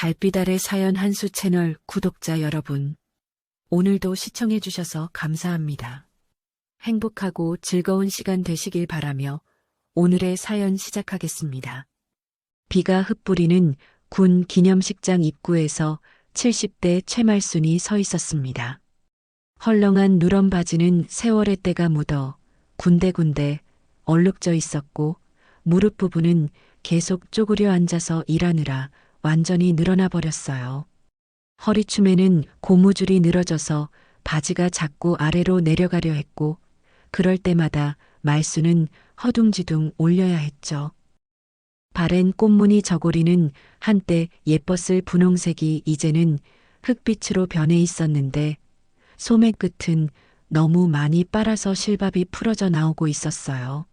달빛 아래 사연 한수 채널 구독자 여러분, 오늘도 시청해주셔서 감사합니다. 행복하고 즐거운 시간 되시길 바라며 오늘의 사연 시작하겠습니다. 비가 흩뿌리는 군 기념식장 입구에서 70대 최말순이 서 있었습니다. 헐렁한 누런 바지는 세월의 때가 묻어 군데군데 얼룩져 있었고 무릎 부분은 계속 쪼그려 앉아서 일하느라 완전히 늘어나 버렸어요. 허리춤에는 고무줄이 늘어져서 바지가 자꾸 아래로 내려가려 했고 그럴 때마다 말수는 허둥지둥 올려야 했죠. 발엔 꽃무늬 저고리는 한때 예뻤을 분홍색이 이제는 흑빛으로 변해 있었는데 소매 끝은 너무 많이 빨아서 실밥이 풀어져 나오고 있었어요.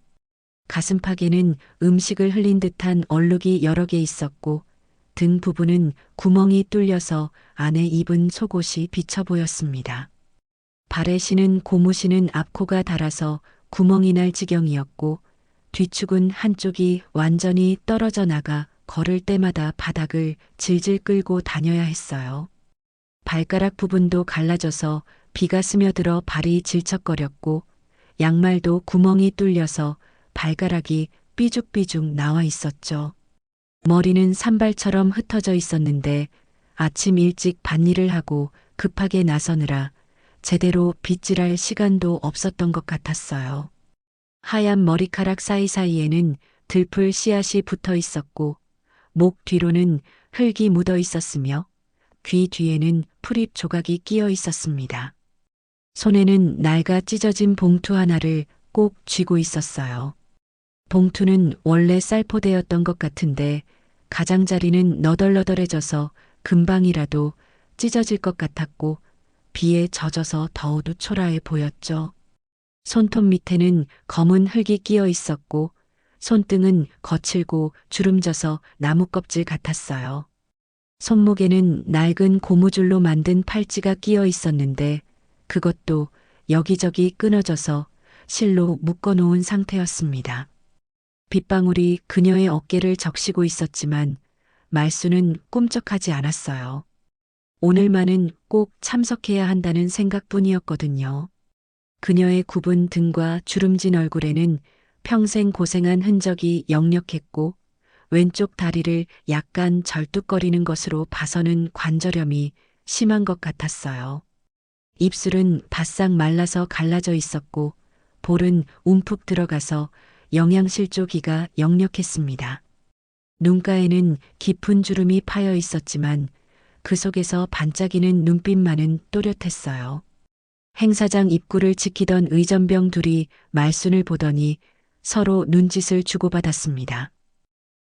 가슴팍에는 음식을 흘린 듯한 얼룩이 여러 개 있었고 등 부분은 구멍이 뚫려서 안에 입은 속옷이 비쳐 보였습니다. 발에 신은 고무신은 앞코가 닳아서 구멍이 날 지경이었고 뒤축은 한쪽이 완전히 떨어져 나가 걸을 때마다 바닥을 질질 끌고 다녀야 했어요. 발가락 부분도 갈라져서 비가 스며들어 발이 질척거렸고 양말도 구멍이 뚫려서 발가락이 삐죽삐죽 나와 있었죠. 머리는 산발처럼 흩어져 있었는데 아침 일찍 밭일을 하고 급하게 나서느라 제대로 빗질할 시간도 없었던 것 같았어요. 하얀 머리카락 사이사이에는 들풀 씨앗이 붙어 있었고 목 뒤로는 흙이 묻어 있었으며 귀 뒤에는 풀잎 조각이 끼어 있었습니다. 손에는 낡아 찢어진 봉투 하나를 꼭 쥐고 있었어요. 봉투는 원래 쌀포대였던 것 같은데 가장자리는 너덜너덜해져서 금방이라도 찢어질 것 같았고 비에 젖어서 더우도 초라해 보였죠. 손톱 밑에는 검은 흙이 끼어 있었고 손등은 거칠고 주름져서 나무 껍질 같았어요. 손목에는 낡은 고무줄로 만든 팔찌가 끼어 있었는데 그것도 여기저기 끊어져서 실로 묶어놓은 상태였습니다. 빗방울이 그녀의 어깨를 적시고 있었지만 말수는 꿈쩍하지 않았어요. 오늘만은 꼭 참석해야 한다는 생각뿐이었거든요. 그녀의 굽은 등과 주름진 얼굴에는 평생 고생한 흔적이 역력했고 왼쪽 다리를 약간 절뚝거리는 것으로 봐서는 관절염이 심한 것 같았어요. 입술은 바싹 말라서 갈라져 있었고 볼은 움푹 들어가서 영양실조기가 역력했습니다. 눈가에는 깊은 주름이 파여 있었지만 그 속에서 반짝이는 눈빛만은 또렷했어요. 행사장 입구를 지키던 의전병 둘이 말순을 보더니 서로 눈짓을 주고받았습니다.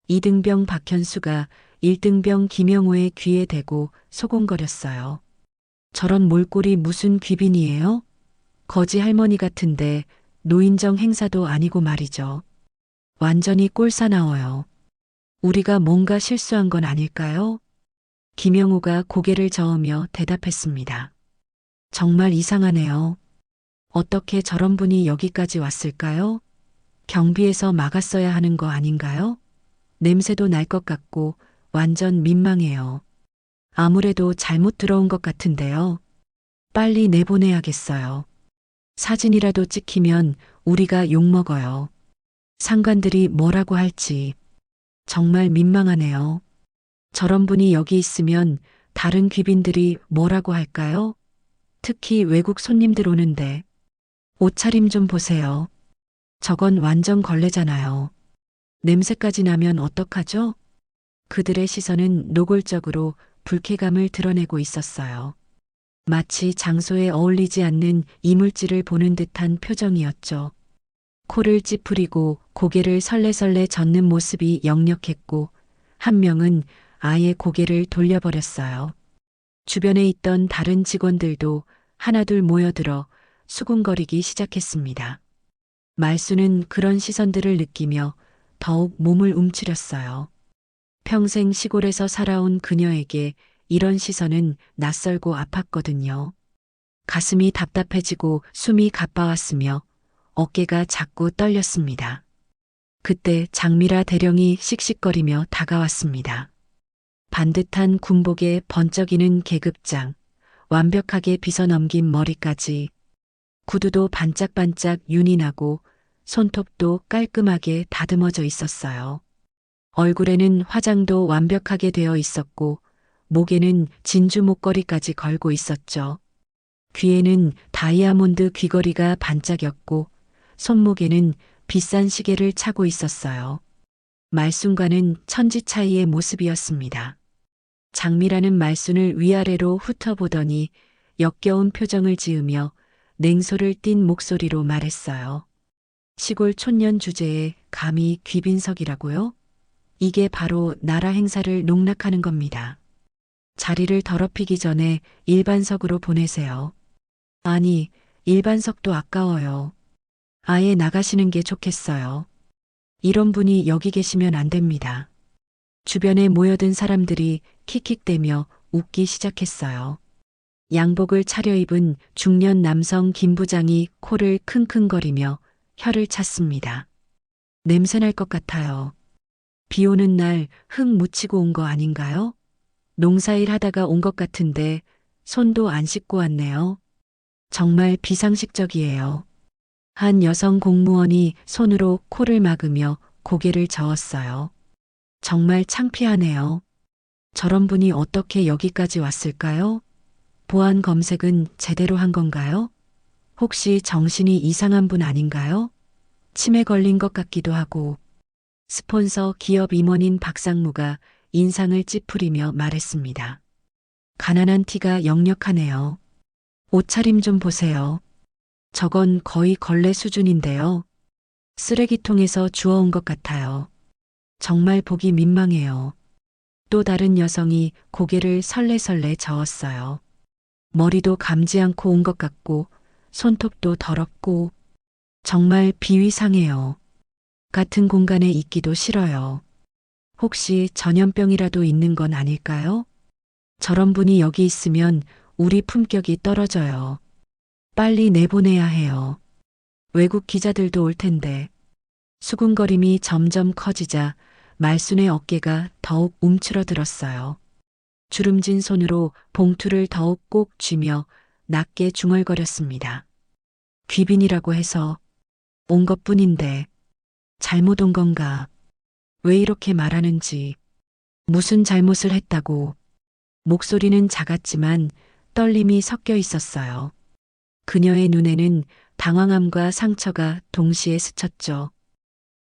2등병 박현수가 1등병 김영호의 귀에 대고 소곤거렸어요. 저런 몰골이 무슨 귀빈이에요? 거지 할머니 같은데 노인정 행사도 아니고 말이죠. 완전히 꼴사나워요. 우리가 뭔가 실수한 건 아닐까요? 김영호가 고개를 저으며 대답했습니다. 정말 이상하네요. 어떻게 저런 분이 여기까지 왔을까요? 경비에서 막았어야 하는 거 아닌가요? 냄새도 날 것 같고 완전 민망해요. 아무래도 잘못 들어온 것 같은데요. 빨리 내보내야겠어요. 사진이라도 찍히면 우리가 욕먹어요. 상관들이 뭐라고 할지. 정말 민망하네요. 저런 분이 여기 있으면 다른 귀빈들이 뭐라고 할까요? 특히 외국 손님들 오는데. 옷차림 좀 보세요. 저건 완전 걸레잖아요. 냄새까지 나면 어떡하죠? 그들의 시선은 노골적으로 불쾌감을 드러내고 있었어요. 마치 장소에 어울리지 않는 이물질을 보는 듯한 표정이었죠. 코를 찌푸리고 고개를 설레설레 젓는 모습이 역력했고 한 명은 아예 고개를 돌려버렸어요. 주변에 있던 다른 직원들도 하나둘 모여들어 수군거리기 시작했습니다. 말수는 그런 시선들을 느끼며 더욱 몸을 움츠렸어요. 평생 시골에서 살아온 그녀에게 이런 시선은 낯설고 아팠거든요. 가슴이 답답해지고 숨이 가빠왔으며 어깨가 자꾸 떨렸습니다. 그때 장미라 대령이 씩씩거리며 다가왔습니다. 반듯한 군복에 번쩍이는 계급장, 완벽하게 빗어넘긴 머리까지, 구두도 반짝반짝 윤이 나고 손톱도 깔끔하게 다듬어져 있었어요. 얼굴에는 화장도 완벽하게 되어 있었고 목에는 진주 목걸이까지 걸고 있었죠. 귀에는 다이아몬드 귀걸이가 반짝였고 손목에는 비싼 시계를 차고 있었어요. 말순과는 천지 차이의 모습이었습니다. 장미라는 말순을 위아래로 훑어보더니 역겨운 표정을 지으며 냉소를 띤 목소리로 말했어요. 시골 촌년 주제에 감히 귀빈석이라고요? 이게 바로 나라 행사를 농락하는 겁니다. 자리를 더럽히기 전에 일반석으로 보내세요. 아니, 일반석도 아까워요. 아예 나가시는 게 좋겠어요. 이런 분이 여기 계시면 안 됩니다. 주변에 모여든 사람들이 킥킥대며 웃기 시작했어요. 양복을 차려입은 중년 남성 김 부장이 코를 킁킁거리며 혀를 찼습니다. 냄새날 것 같아요. 비 오는 날 흙 묻히고 온 거 아닌가요? 농사일 하다가 온 것 같은데 손도 안 씻고 왔네요. 정말 비상식적이에요. 한 여성 공무원이 손으로 코를 막으며 고개를 저었어요. 정말 창피하네요. 저런 분이 어떻게 여기까지 왔을까요? 보안 검색은 제대로 한 건가요? 혹시 정신이 이상한 분 아닌가요? 치매 걸린 것 같기도 하고. 스폰서 기업 임원인 박상무가 인상을 찌푸리며 말했습니다. 가난한 티가 역력하네요. 옷차림 좀 보세요. 저건 거의 걸레 수준인데요. 쓰레기통에서 주워온 것 같아요. 정말 보기 민망해요. 또 다른 여성이 고개를 설레설레 저었어요. 머리도 감지 않고 온 것 같고 손톱도 더럽고 정말 비위상해요. 같은 공간에 있기도 싫어요. 혹시 전염병이라도 있는 건 아닐까요? 저런 분이 여기 있으면 우리 품격이 떨어져요. 빨리 내보내야 해요. 외국 기자들도 올 텐데. 수군거림이 점점 커지자 말순의 어깨가 더욱 움츠러들었어요. 주름진 손으로 봉투를 더욱 꼭 쥐며 낮게 중얼거렸습니다. 귀빈이라고 해서 온 것뿐인데 잘못 온 건가? 왜 이렇게 말하는지, 무슨 잘못을 했다고. 목소리는 작았지만 떨림이 섞여 있었어요. 그녀의 눈에는 당황함과 상처가 동시에 스쳤죠.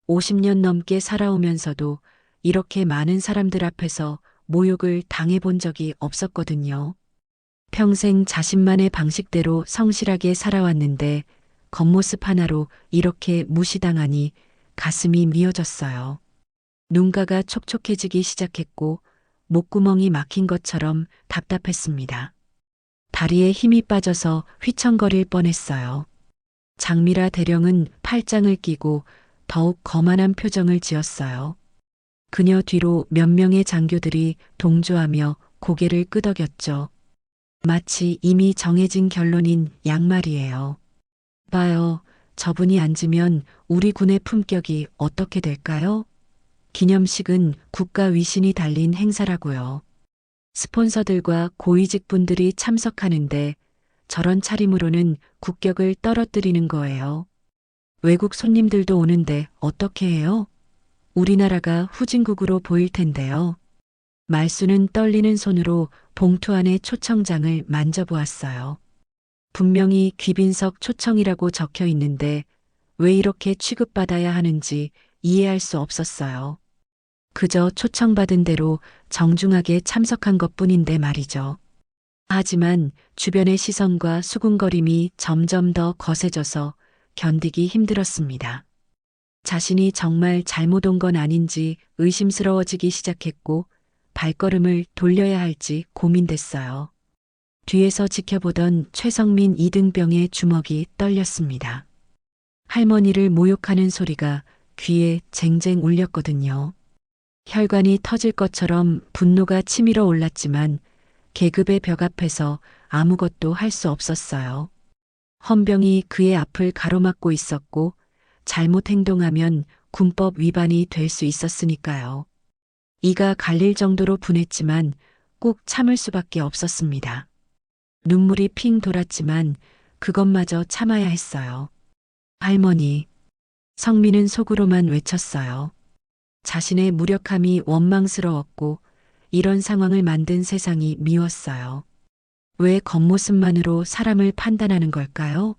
50년 넘게 살아오면서도 이렇게 많은 사람들 앞에서 모욕을 당해본 적이 없었거든요. 평생 자신만의 방식대로 성실하게 살아왔는데 겉모습 하나로 이렇게 무시당하니 가슴이 미어졌어요. 눈가가 촉촉해지기 시작했고 목구멍이 막힌 것처럼 답답했습니다. 다리에 힘이 빠져서 휘청거릴 뻔했어요. 장미라 대령은 팔짱을 끼고 더욱 거만한 표정을 지었어요. 그녀 뒤로 몇 명의 장교들이 동조하며 고개를 끄덕였죠. 마치 이미 정해진 결론인 양말이에요. 봐요, 저분이 앉으면 우리 군의 품격이 어떻게 될까요? 기념식은 국가 위신이 달린 행사라고요. 스폰서들과 고위직 분들이 참석하는데 저런 차림으로는 국격을 떨어뜨리는 거예요. 외국 손님들도 오는데 어떻게 해요? 우리나라가 후진국으로 보일 텐데요. 말수는 떨리는 손으로 봉투 안의 초청장을 만져보았어요. 분명히 귀빈석 초청이라고 적혀 있는데 왜 이렇게 취급받아야 하는지 이해할 수 없었어요. 그저 초청받은 대로 정중하게 참석한 것뿐인데 말이죠. 하지만 주변의 시선과 수군거림이 점점 더 거세져서 견디기 힘들었습니다. 자신이 정말 잘못 온 건 아닌지 의심스러워지기 시작했고 발걸음을 돌려야 할지 고민됐어요. 뒤에서 지켜보던 최성민 이등병의 주먹이 떨렸습니다. 할머니를 모욕하는 소리가 귀에 쟁쟁 울렸거든요. 혈관이 터질 것처럼 분노가 치밀어 올랐지만 계급의 벽 앞에서 아무것도 할 수 없었어요. 헌병이 그의 앞을 가로막고 있었고 잘못 행동하면 군법 위반이 될 수 있었으니까요. 이가 갈릴 정도로 분했지만 꼭 참을 수밖에 없었습니다. 눈물이 핑 돌았지만 그것마저 참아야 했어요. 할머니, 성민은 속으로만 외쳤어요. 자신의 무력함이 원망스러웠고 이런 상황을 만든 세상이 미웠어요. 왜 겉모습만으로 사람을 판단하는 걸까요?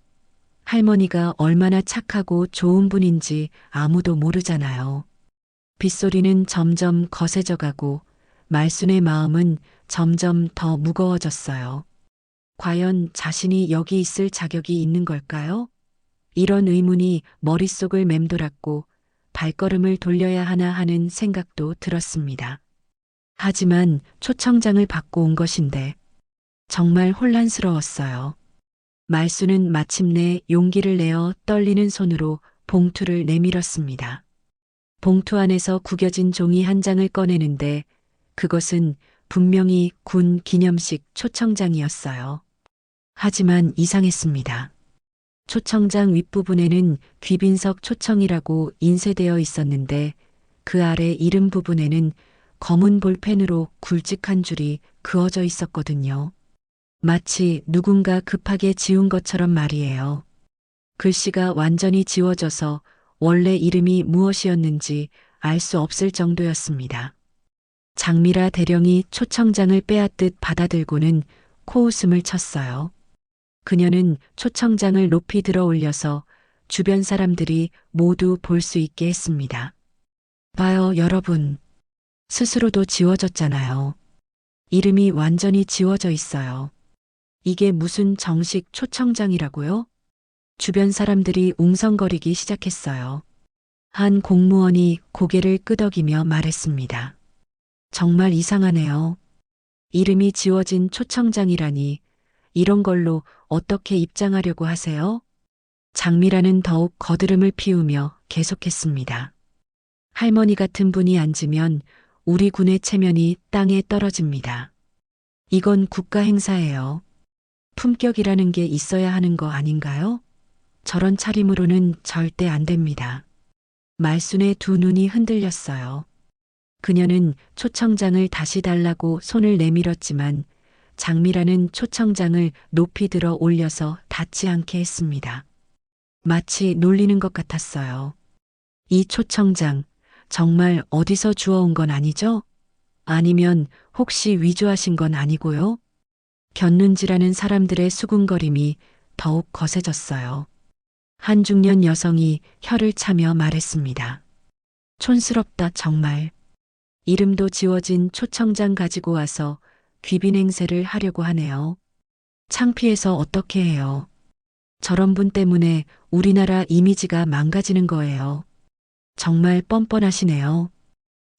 할머니가 얼마나 착하고 좋은 분인지 아무도 모르잖아요. 빗소리는 점점 거세져 가고 말순의 마음은 점점 더 무거워졌어요. 과연 자신이 여기 있을 자격이 있는 걸까요? 이런 의문이 머릿속을 맴돌았고 발걸음을 돌려야 하나 하는 생각도 들었습니다. 하지만 초청장을 받고 온 것인데 정말 혼란스러웠어요. 말수는 마침내 용기를 내어 떨리는 손으로 봉투를 내밀었습니다. 봉투 안에서 구겨진 종이 한 장을 꺼내는데 그것은 분명히 군 기념식 초청장이었어요. 하지만 이상했습니다. 초청장 윗부분에는 귀빈석 초청이라고 인쇄되어 있었는데 그 아래 이름 부분에는 검은 볼펜으로 굵직한 줄이 그어져 있었거든요. 마치 누군가 급하게 지운 것처럼 말이에요. 글씨가 완전히 지워져서 원래 이름이 무엇이었는지 알 수 없을 정도였습니다. 장미라 대령이 초청장을 빼앗듯 받아들고는 코웃음을 쳤어요. 그녀는 초청장을 높이 들어 올려서 주변 사람들이 모두 볼 수 있게 했습니다. 봐요, 여러분. 스스로도 지워졌잖아요. 이름이 완전히 지워져 있어요. 이게 무슨 정식 초청장이라고요? 주변 사람들이 웅성거리기 시작했어요. 한 공무원이 고개를 끄덕이며 말했습니다. 정말 이상하네요. 이름이 지워진 초청장이라니 이런 걸로 어떻게 입장하려고 하세요? 장미라는 더욱 거드름을 피우며 계속했습니다. 할머니 같은 분이 앉으면 우리 군의 체면이 땅에 떨어집니다. 이건 국가 행사예요. 품격이라는 게 있어야 하는 거 아닌가요? 저런 차림으로는 절대 안 됩니다. 말순의 두 눈이 흔들렸어요. 그녀는 초청장을 다시 달라고 손을 내밀었지만 장미라는 초청장을 높이 들어 올려서 닿지 않게 했습니다. 마치 놀리는 것 같았어요. 이 초청장 정말 어디서 주워온 건 아니죠? 아니면 혹시 위조하신 건 아니고요? 곁눈질하는 사람들의 수군거림이 더욱 거세졌어요. 한 중년 여성이 혀를 차며 말했습니다. 촌스럽다 정말. 이름도 지워진 초청장 가지고 와서 귀빈 행세를 하려고 하네요. 창피해서 어떻게 해요. 저런 분 때문에 우리나라 이미지가 망가지는 거예요. 정말 뻔뻔하시네요.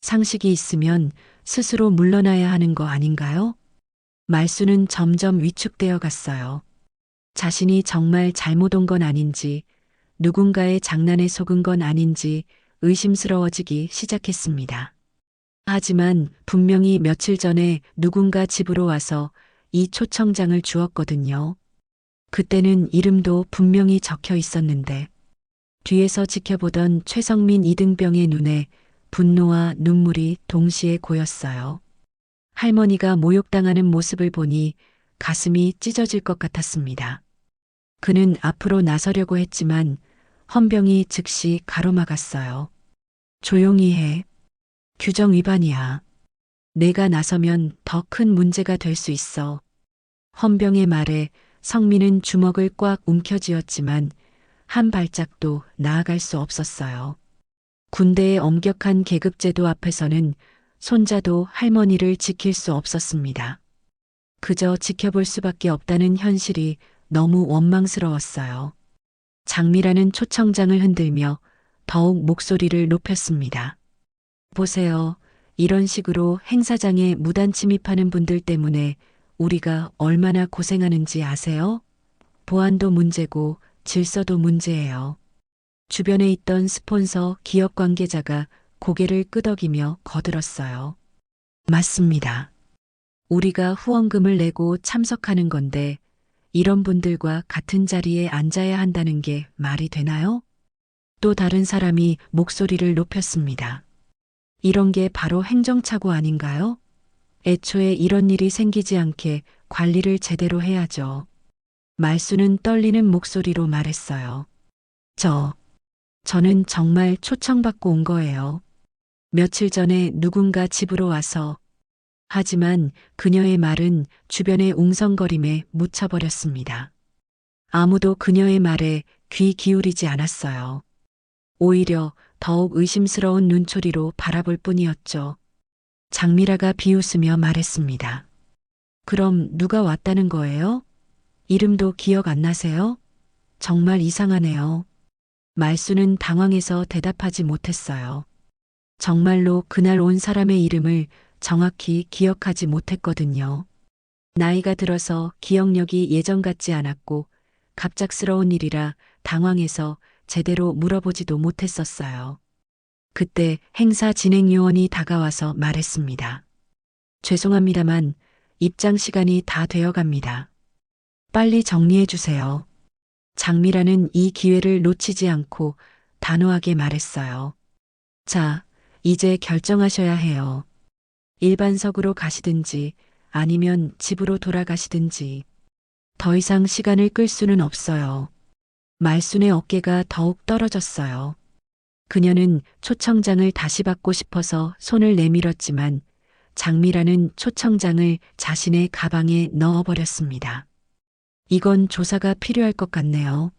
상식이 있으면 스스로 물러나야 하는 거 아닌가요? 말수는 점점 위축되어 갔어요. 자신이 정말 잘못 온 건 아닌지, 누군가의 장난에 속은 건 아닌지 의심스러워지기 시작했습니다. 하지만 분명히 며칠 전에 누군가 집으로 와서 이 초청장을 주었거든요. 그때는 이름도 분명히 적혀 있었는데 뒤에서 지켜보던 최성민 이등병의 눈에 분노와 눈물이 동시에 고였어요. 할머니가 모욕당하는 모습을 보니 가슴이 찢어질 것 같았습니다. 그는 앞으로 나서려고 했지만 헌병이 즉시 가로막았어요. 조용히 해. 규정 위반이야. 내가 나서면 더 큰 문제가 될 수 있어. 헌병의 말에 성민은 주먹을 꽉 움켜쥐었지만 한 발짝도 나아갈 수 없었어요. 군대의 엄격한 계급제도 앞에서는 손자도 할머니를 지킬 수 없었습니다. 그저 지켜볼 수밖에 없다는 현실이 너무 원망스러웠어요. 장미라는 초청장을 흔들며 더욱 목소리를 높였습니다. 보세요. 이런 식으로 행사장에 무단 침입하는 분들 때문에 우리가 얼마나 고생하는지 아세요? 보안도 문제고 질서도 문제예요. 주변에 있던 스폰서 기업 관계자가 고개를 끄덕이며 거들었어요. 맞습니다. 우리가 후원금을 내고 참석하는 건데 이런 분들과 같은 자리에 앉아야 한다는 게 말이 되나요? 또 다른 사람이 목소리를 높였습니다. 이런 게 바로 행정착오 아닌가요? 애초에 이런 일이 생기지 않게 관리를 제대로 해야죠. 말수는 떨리는 목소리로 말했어요. 저, 저는 정말 초청받고 온 거예요. 며칠 전에 누군가 집으로 와서 하지만 그녀의 말은 주변의 웅성거림에 묻혀버렸습니다. 아무도 그녀의 말에 귀 기울이지 않았어요. 오히려 더욱 의심스러운 눈초리로 바라볼 뿐이었죠. 장미라가 비웃으며 말했습니다. 그럼 누가 왔다는 거예요? 이름도 기억 안 나세요? 정말 이상하네요. 말수는 당황해서 대답하지 못했어요. 정말로 그날 온 사람의 이름을 정확히 기억하지 못했거든요. 나이가 들어서 기억력이 예전 같지 않았고 갑작스러운 일이라 당황해서 제대로 물어보지도 못했었어요. 그때 행사 진행 요원이 다가와서 말했습니다. 죄송합니다만 입장 시간이 다 되어 갑니다. 빨리 정리해 주세요. 장미라는 이 기회를 놓치지 않고 단호하게 말했어요. 자, 이제 결정하셔야 해요. 일반석으로 가시든지 아니면 집으로 돌아가시든지. 더 이상 시간을 끌 수는 없어요. 말순의 어깨가 더욱 떨어졌어요. 그녀는 초청장을 다시 받고 싶어서 손을 내밀었지만 장미라는 초청장을 자신의 가방에 넣어버렸습니다. 이건 조사가 필요할 것 같네요.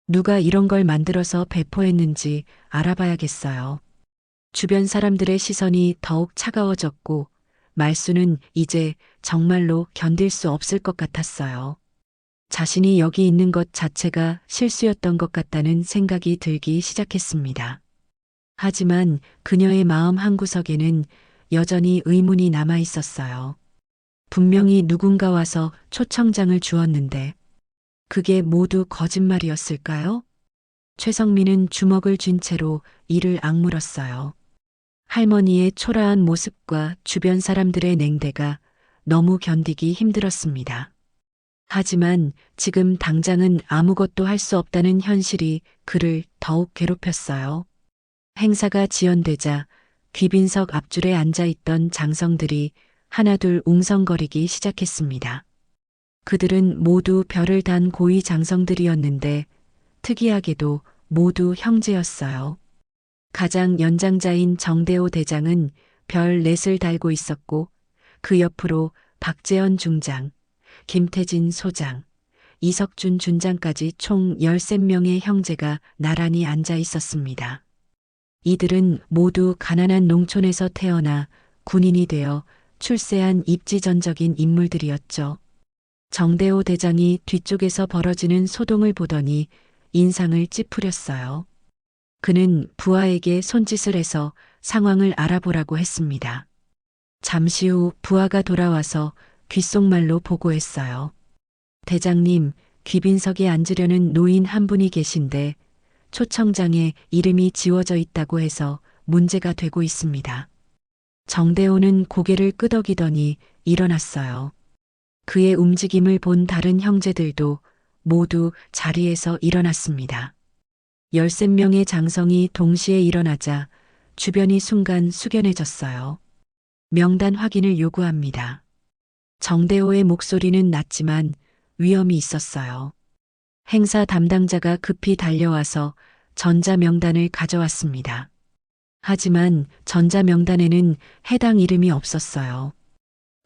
누가 이런 걸 만들어서 배포했는지 알아봐야겠어요. 주변 사람들의 시선이 더욱 차가워졌고 말수는 이제 정말로 견딜 수 없을 것 같았어요. 자신이 여기 있는 것 자체가 실수였던 것 같다는 생각이 들기 시작했습니다. 하지만 그녀의 마음 한구석에는 여전히 의문이 남아 있었어요. 분명히 누군가 와서 초청장을 주었는데 그게 모두 거짓말이었을까요? 최성민은 주먹을 쥔 채로 이를 악물었어요. 할머니의 초라한 모습과 주변 사람들의 냉대가 너무 견디기 힘들었습니다. 하지만 지금 당장은 아무것도 할 수 없다는 현실이 그를 더욱 괴롭혔어요. 행사가 지연되자 귀빈석 앞줄에 앉아있던 장성들이 하나둘 웅성거리기 시작했습니다. 그들은 모두 별을 단 고위 장성들이었는데 특이하게도 모두 형제였어요. 가장 연장자인 정대호 대장은 별 넷을 달고 있었고 그 옆으로 박재현 중장, 김태진 소장, 이석준 준장까지 총 13명의 형제가 나란히 앉아 있었습니다. 이들은 모두 가난한 농촌에서 태어나 군인이 되어 출세한 입지전적인 인물들이었죠. 정대호 대장이 뒤쪽에서 벌어지는 소동을 보더니 인상을 찌푸렸어요. 그는 부하에게 손짓을 해서 상황을 알아보라고 했습니다. 잠시 후 부하가 돌아와서 귓속말로 보고했어요. 대장님, 귀빈석에 앉으려는 노인 한 분이 계신데 초청장에 이름이 지워져 있다고 해서 문제가 되고 있습니다. 정대호는 고개를 끄덕이더니 일어났어요. 그의 움직임을 본 다른 형제들도 모두 자리에서 일어났습니다. 13명의 장성이 동시에 일어나자 주변이 순간 숙연해졌어요. 명단 확인을 요구합니다. 정대호의 목소리는 낮지만 위험이 있었어요. 행사 담당자가 급히 달려와서 전자명단을 가져왔습니다. 하지만 전자명단에는 해당 이름이 없었어요.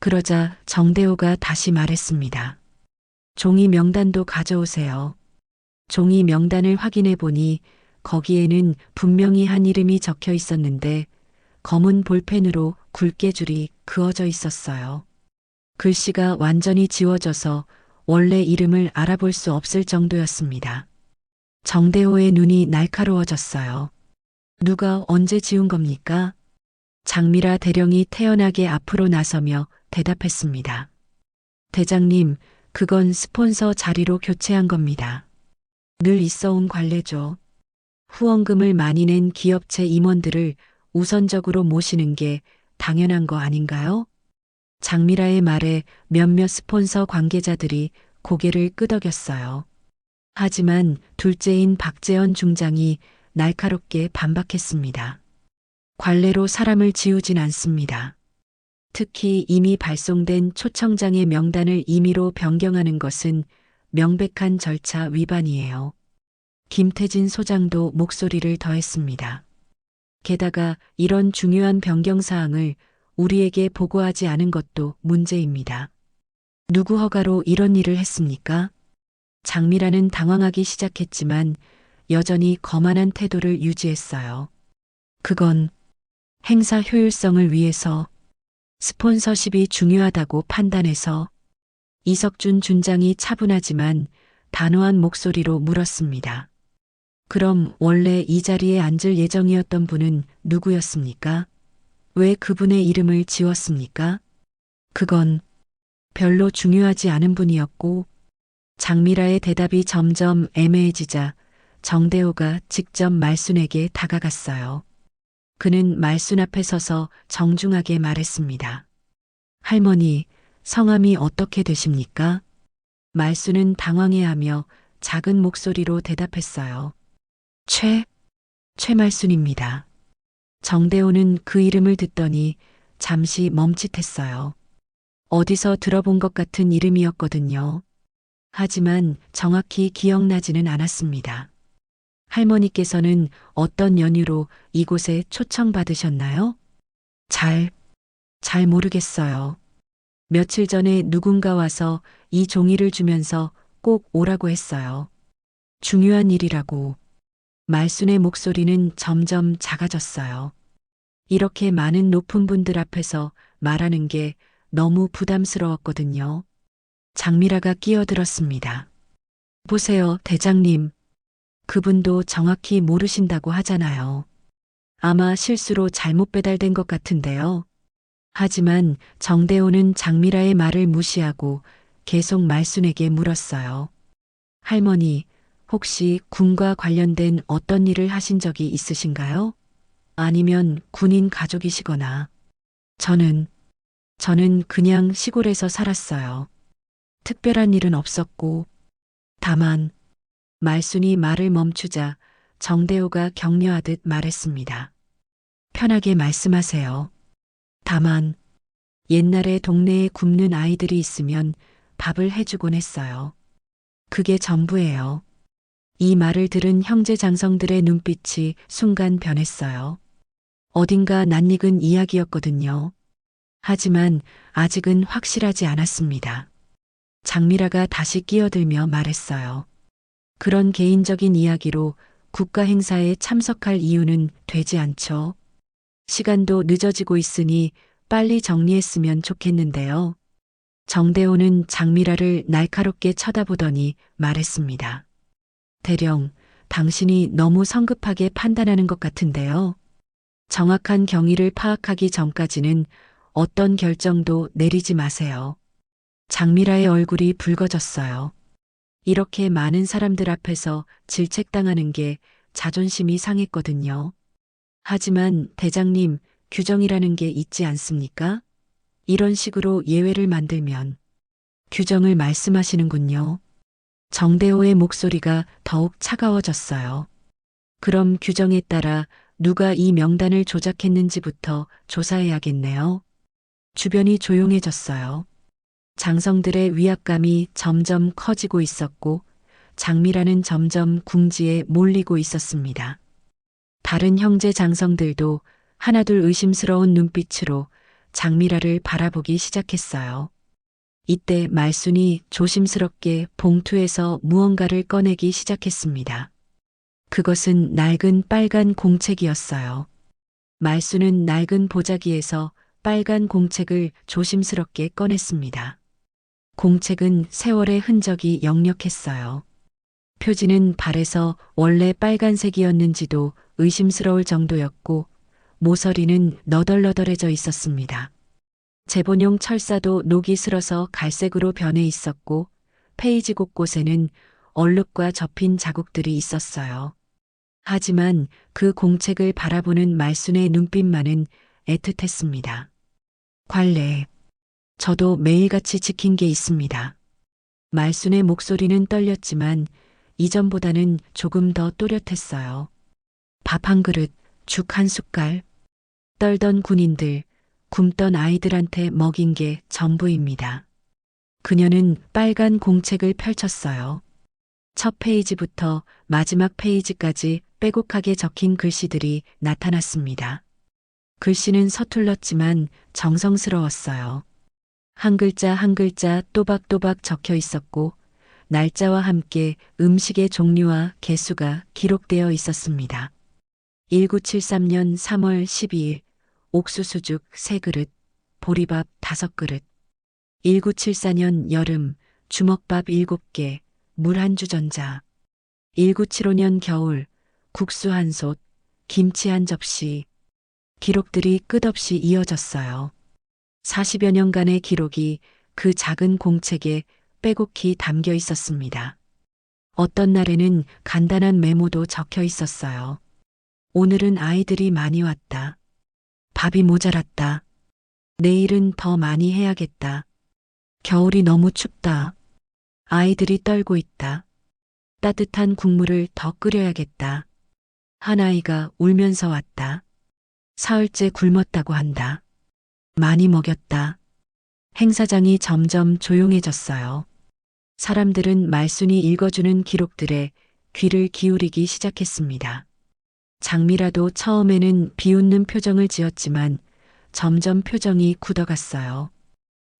그러자 정대호가 다시 말했습니다. 종이 명단도 가져오세요. 종이 명단을 확인해 보니 거기에는 분명히 한 이름이 적혀 있었는데 검은 볼펜으로 굵게 줄이 그어져 있었어요. 글씨가 완전히 지워져서 원래 이름을 알아볼 수 없을 정도였습니다. 정대호의 눈이 날카로워졌어요. 누가 언제 지운 겁니까? 장미라 대령이 태연하게 앞으로 나서며 대답했습니다. 대장님, 그건 스폰서 자리로 교체한 겁니다. 늘 있어온 관례죠. 후원금을 많이 낸 기업체 임원들을 우선적으로 모시는 게 당연한 거 아닌가요? 장미라의 말에 몇몇 스폰서 관계자들이 고개를 끄덕였어요. 하지만 둘째인 박재현 중장이 날카롭게 반박했습니다. 관례로 사람을 지우진 않습니다. 특히 이미 발송된 초청장의 명단을 임의로 변경하는 것은 명백한 절차 위반이에요. 김태진 소장도 목소리를 더했습니다. 게다가 이런 중요한 변경 사항을 우리에게 보고하지 않은 것도 문제입니다. 누구 허가로 이런 일을 했습니까? 장미라는 당황하기 시작했지만 여전히 거만한 태도를 유지했어요. 그건 행사 효율성을 위해서 스폰서십이 중요하다고 판단해서. 이석준 준장이 차분하지만 단호한 목소리로 물었습니다. 그럼 원래 이 자리에 앉을 예정이었던 분은 누구였습니까? 왜 그분의 이름을 지웠습니까? 그건 별로 중요하지 않은 분이었고. 장미라의 대답이 점점 애매해지자 정대호가 직접 말순에게 다가갔어요. 그는 말순 앞에 서서 정중하게 말했습니다. 할머니, 성함이 어떻게 되십니까? 말순은 당황해하며 작은 목소리로 대답했어요. 최말순입니다. 정대호는 그 이름을 듣더니 잠시 멈칫했어요. 어디서 들어본 것 같은 이름이었거든요. 하지만 정확히 기억나지는 않았습니다. 할머니께서는 어떤 연유로 이곳에 초청받으셨나요? 잘 모르겠어요. 며칠 전에 누군가 와서 이 종이를 주면서 꼭 오라고 했어요. 중요한 일이라고. 말순의 목소리는 점점 작아졌어요. 이렇게 많은 높은 분들 앞에서 말하는 게 너무 부담스러웠거든요. 장미라가 끼어들었습니다. 보세요, 대장님. 그분도 정확히 모르신다고 하잖아요. 아마 실수로 잘못 배달된 것 같은데요. 하지만 정대호는 장미라의 말을 무시하고 계속 말순에게 물었어요. 할머니, 혹시 군과 관련된 어떤 일을 하신 적이 있으신가요? 아니면 군인 가족이시거나. 저는 그냥 시골에서 살았어요. 특별한 일은 없었고. 다만, 말순이 말을 멈추자 정대호가 격려하듯 말했습니다. 편하게 말씀하세요. 다만, 옛날에 동네에 굶는 아이들이 있으면 밥을 해주곤 했어요. 그게 전부예요. 이 말을 들은 형제 장성들의 눈빛이 순간 변했어요. 어딘가 낯익은 이야기였거든요. 하지만 아직은 확실하지 않았습니다. 장미라가 다시 끼어들며 말했어요. 그런 개인적인 이야기로 국가 행사에 참석할 이유는 되지 않죠. 시간도 늦어지고 있으니 빨리 정리했으면 좋겠는데요. 정대호는 장미라를 날카롭게 쳐다보더니 말했습니다. 대령, 당신이 너무 성급하게 판단하는 것 같은데요. 정확한 경위를 파악하기 전까지는 어떤 결정도 내리지 마세요. 장미라의 얼굴이 붉어졌어요. 이렇게 많은 사람들 앞에서 질책당하는 게 자존심이 상했거든요. 하지만 대장님, 규정이라는 게 있지 않습니까? 이런 식으로 예외를 만들면. 규정을 말씀하시는군요. 정대호의 목소리가 더욱 차가워졌어요. 그럼 규정에 따라 누가 이 명단을 조작했는지부터 조사해야겠네요. 주변이 조용해졌어요. 장성들의 위압감이 점점 커지고 있었고 장미라는 점점 궁지에 몰리고 있었습니다. 다른 형제 장성들도 하나둘 의심스러운 눈빛으로 장미라를 바라보기 시작했어요. 이때 말순이 조심스럽게 봉투에서 무언가를 꺼내기 시작했습니다. 그것은 낡은 빨간 공책이었어요. 말순은 낡은 보자기에서 빨간 공책을 조심스럽게 꺼냈습니다. 공책은 세월의 흔적이 역력했어요. 표지는 발에서 원래 빨간색이었는지도 의심스러울 정도였고 모서리는 너덜너덜해져 있었습니다. 제본용 철사도 녹이 슬어서 갈색으로 변해 있었고 페이지 곳곳에는 얼룩과 접힌 자국들이 있었어요. 하지만 그 공책을 바라보는 말순의 눈빛만은 애틋했습니다. 관례. 저도 매일같이 지킨 게 있습니다. 말순의 목소리는 떨렸지만 이전보다는 조금 더 또렷했어요. 밥 한 그릇, 죽 한 숟갈. 떨던 군인들, 굶던 아이들한테 먹인 게 전부입니다. 그녀는 빨간 공책을 펼쳤어요. 첫 페이지부터 마지막 페이지까지 빼곡하게 적힌 글씨들이 나타났습니다. 글씨는 서툴렀지만 정성스러웠어요. 한 글자 한 글자 또박또박 적혀 있었고 날짜와 함께 음식의 종류와 개수가 기록되어 있었습니다. 1973년 3월 12일 옥수수죽 3그릇, 보리밥 5그릇. 1974년 여름 주먹밥 7개, 물 한 주전자. 1975년 겨울 국수 한 솥, 김치 한 접시. 기록들이 끝없이 이어졌어요. 40여 년간의 기록이 그 작은 공책에 빼곡히 담겨 있었습니다. 어떤 날에는 간단한 메모도 적혀 있었어요. 오늘은 아이들이 많이 왔다. 밥이 모자랐다. 내일은 더 많이 해야겠다. 겨울이 너무 춥다. 아이들이 떨고 있다. 따뜻한 국물을 더 끓여야겠다. 한 아이가 울면서 왔다. 사흘째 굶었다고 한다. 많이 먹였다. 행사장이 점점 조용해졌어요. 사람들은 말순이 읽어주는 기록들에 귀를 기울이기 시작했습니다. 장미라도 처음에는 비웃는 표정을 지었지만 점점 표정이 굳어갔어요.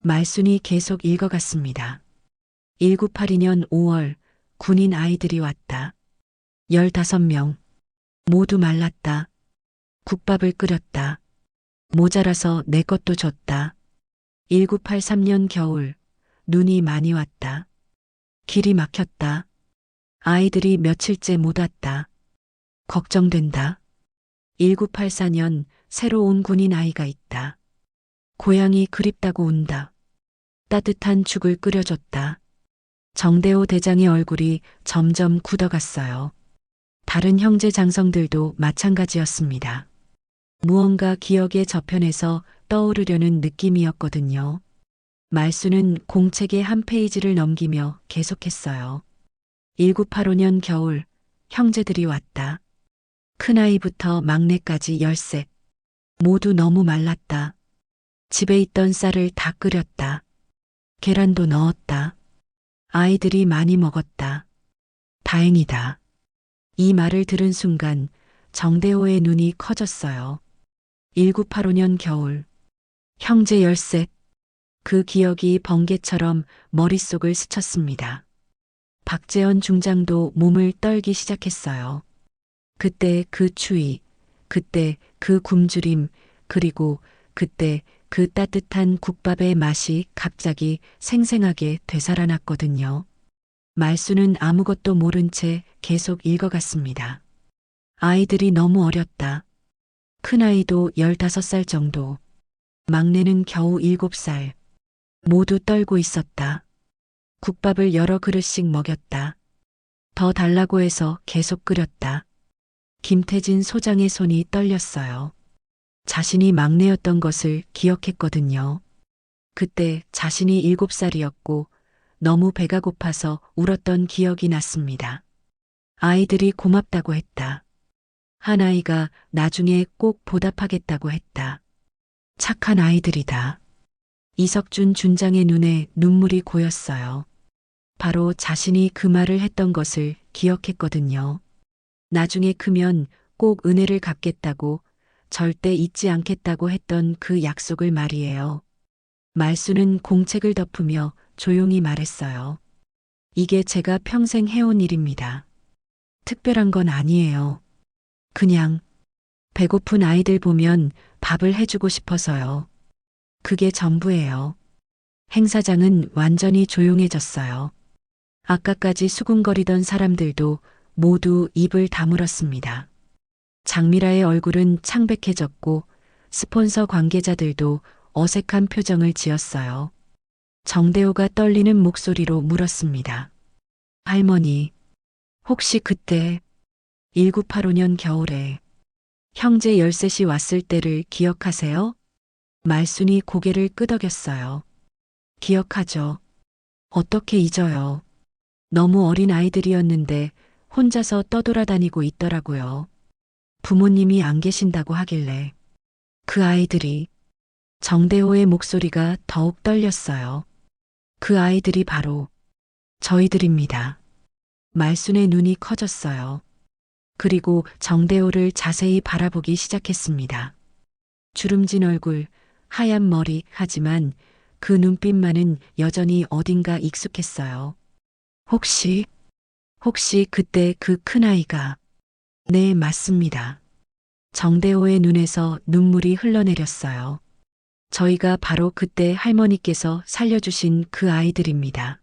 말순이 계속 읽어갔습니다. 1982년 5월 군인 아이들이 왔다. 15명. 모두 말랐다. 국밥을 끓였다. 모자라서 내 것도 줬다. 1983년 겨울 눈이 많이 왔다. 길이 막혔다. 아이들이 며칠째 못 왔다. 걱정된다. 1984년 새로 온 군인 아이가 있다. 고향이 그립다고 운다. 따뜻한 죽을 끓여줬다. 정대호 대장의 얼굴이 점점 굳어갔어요. 다른 형제 장성들도 마찬가지였습니다. 무언가 기억의 저편에서 떠오르려는 느낌이었거든요. 말수는 공책의 한 페이지를 넘기며 계속했어요. 1985년 겨울 형제들이 왔다. 큰아이부터 막내까지 13. 모두 너무 말랐다. 집에 있던 쌀을 다 끓였다. 계란도 넣었다. 아이들이 많이 먹었다. 다행이다. 이 말을 들은 순간 정대호의 눈이 커졌어요. 1985년 겨울 형제 13. 그 기억이 번개처럼 머릿속을 스쳤습니다. 박재현 중장도 몸을 떨기 시작했어요. 그때 그 추위, 그때 그 굶주림, 그리고 그때 그 따뜻한 국밥의 맛이 갑자기 생생하게 되살아났거든요. 말수는 아무것도 모른 채 계속 읽어갔습니다. 아이들이 너무 어렸다. 큰아이도 15살 정도. 막내는 겨우 7살. 모두 떨고 있었다. 국밥을 여러 그릇씩 먹였다. 더 달라고 해서 계속 끓였다. 김태진 소장의 손이 떨렸어요. 자신이 막내였던 것을 기억했거든요. 그때 자신이 7살이었고 너무 배가 고파서 울었던 기억이 났습니다. 아이들이 고맙다고 했다. 한 아이가 나중에 꼭 보답하겠다고 했다. 착한 아이들이다. 이석준 준장의 눈에 눈물이 고였어요. 바로 자신이 그 말을 했던 것을 기억했거든요. 나중에 크면 꼭 은혜를 갚겠다고 절대 잊지 않겠다고 했던 그 약속을 말이에요. 말수는 공책을 덮으며 조용히 말했어요. 이게 제가 평생 해온 일입니다. 특별한 건 아니에요. 그냥 배고픈 아이들 보면 밥을 해주고 싶어서요. 그게 전부예요. 행사장은 완전히 조용해졌어요. 아까까지 수군거리던 사람들도 모두 입을 다물었습니다. 장미라의 얼굴은 창백해졌고 스폰서 관계자들도 어색한 표정을 지었어요. 정대호가 떨리는 목소리로 물었습니다. 할머니, 혹시 그때 1985년 겨울에 형제 13이 왔을 때를 기억하세요? 말순이 고개를 끄덕였어요. 기억하죠. 어떻게 잊어요. 너무 어린 아이들이었는데 혼자서 떠돌아다니고 있더라고요. 부모님이 안 계신다고 하길래. 그 아이들이. 정대호의 목소리가 더욱 떨렸어요. 그 아이들이 바로 저희들입니다. 말순의 눈이 커졌어요. 그리고 정대호를 자세히 바라보기 시작했습니다. 주름진 얼굴, 하얀 머리, 하지만 그 눈빛만은 여전히 어딘가 익숙했어요. 혹시 그때 그 큰아이가. 네, 맞습니다. 정대호의 눈에서 눈물이 흘러내렸어요. 저희가 바로 그때 할머니께서 살려주신 그 아이들입니다.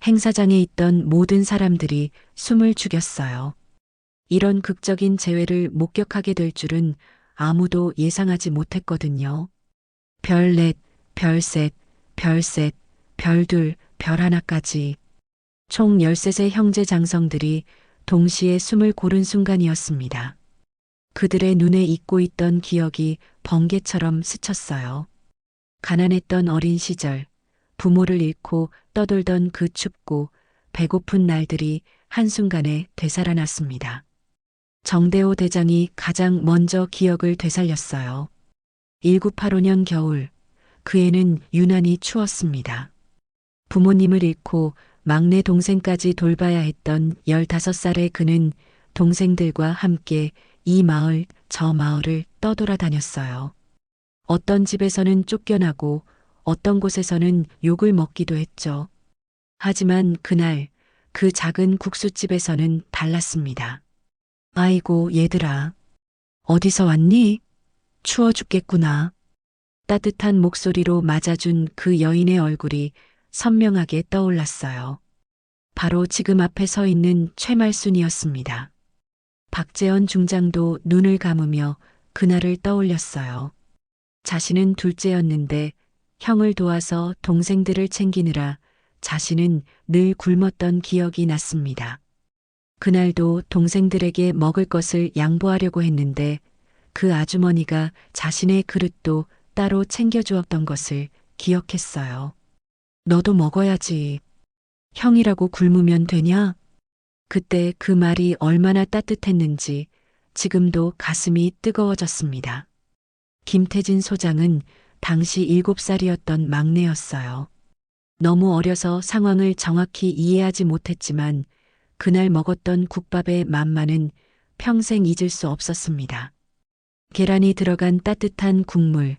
행사장에 있던 모든 사람들이 숨을 죽였어요. 이런 극적인 재회를 목격하게 될 줄은 아무도 예상하지 못했거든요. 별 넷, 별 셋, 별 셋, 별 둘, 별 하나까지. 총 13세 형제 장성들이 동시에 숨을 고른 순간이었습니다. 그들의 눈에 익고 있던 기억이 번개처럼 스쳤어요. 가난했던 어린 시절, 부모를 잃고 떠돌던 그 춥고 배고픈 날들이 한순간에 되살아났습니다. 정대호 대장이 가장 먼저 기억을 되살렸어요. 1985년 겨울, 그 해는 유난히 추웠습니다. 부모님을 잃고 막내 동생까지 돌봐야 했던 15살의 그는 동생들과 함께 이 마을, 저 마을을 떠돌아다녔어요. 어떤 집에서는 쫓겨나고 어떤 곳에서는 욕을 먹기도 했죠. 하지만 그날 그 작은 국수집에서는 달랐습니다. 아이고, 얘들아. 어디서 왔니? 추워 죽겠구나. 따뜻한 목소리로 맞아준 그 여인의 얼굴이 선명하게 떠올랐어요. 바로 지금 앞에 서 있는 최말순이었습니다. 박재원 중장도 눈을 감으며 그날을 떠올렸어요. 자신은 둘째였는데 형을 도와서 동생들을 챙기느라 자신은 늘 굶었던 기억이 났습니다. 그날도 동생들에게 먹을 것을 양보하려고 했는데 그 아주머니가 자신의 그릇도 따로 챙겨주었던 것을 기억했어요. 너도 먹어야지. 형이라고 굶으면 되냐? 그때 그 말이 얼마나 따뜻했는지 지금도 가슴이 뜨거워졌습니다. 김태진 소장은 당시 7살이었던 막내였어요. 너무 어려서 상황을 정확히 이해하지 못했지만 그날 먹었던 국밥의 맛만은 평생 잊을 수 없었습니다. 계란이 들어간 따뜻한 국물,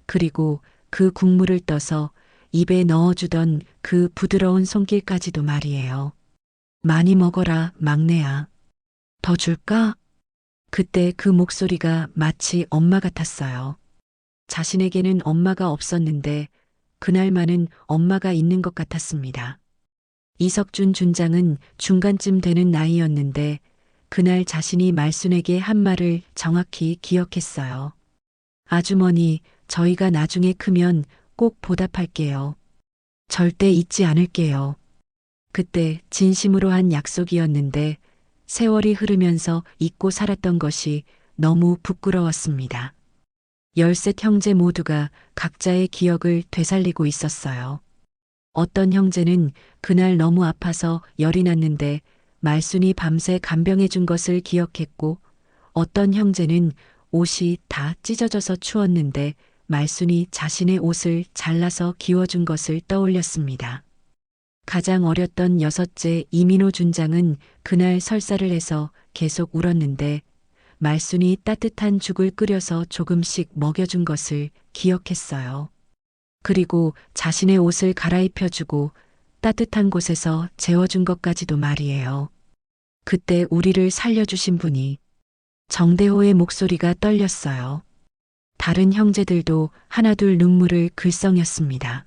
그리고 그 국물을 떠서 입에 넣어주던 그 부드러운 손길까지도 말이에요. 많이 먹어라, 막내야. 더 줄까? 그때 그 목소리가 마치 엄마 같았어요. 자신에게는 엄마가 없었는데 그날만은 엄마가 있는 것 같았습니다. 이석준 준장은 중간쯤 되는 나이였는데 그날 자신이 말순에게 한 말을 정확히 기억했어요. 아주머니, 저희가 나중에 크면 꼭 보답할게요. 절대 잊지 않을게요. 그때 진심으로 한 약속이었는데 세월이 흐르면서 잊고 살았던 것이 너무 부끄러웠습니다. 13 형제 모두가 각자의 기억을 되살리고 있었어요. 어떤 형제는 그날 너무 아파서 열이 났는데 말순이 밤새 간병해 준 것을 기억했고 어떤 형제는 옷이 다 찢어져서 추웠는데 말순이 자신의 옷을 잘라서 기워준 것을 떠올렸습니다. 가장 어렸던 6째 이민호 준장은 그날 설사를 해서 계속 울었는데 말순이 따뜻한 죽을 끓여서 조금씩 먹여준 것을 기억했어요. 그리고 자신의 옷을 갈아입혀주고 따뜻한 곳에서 재워준 것까지도 말이에요. 그때 우리를 살려주신 분이. 정대호의 목소리가 떨렸어요. 다른 형제들도 하나둘 눈물을 글썽였습니다.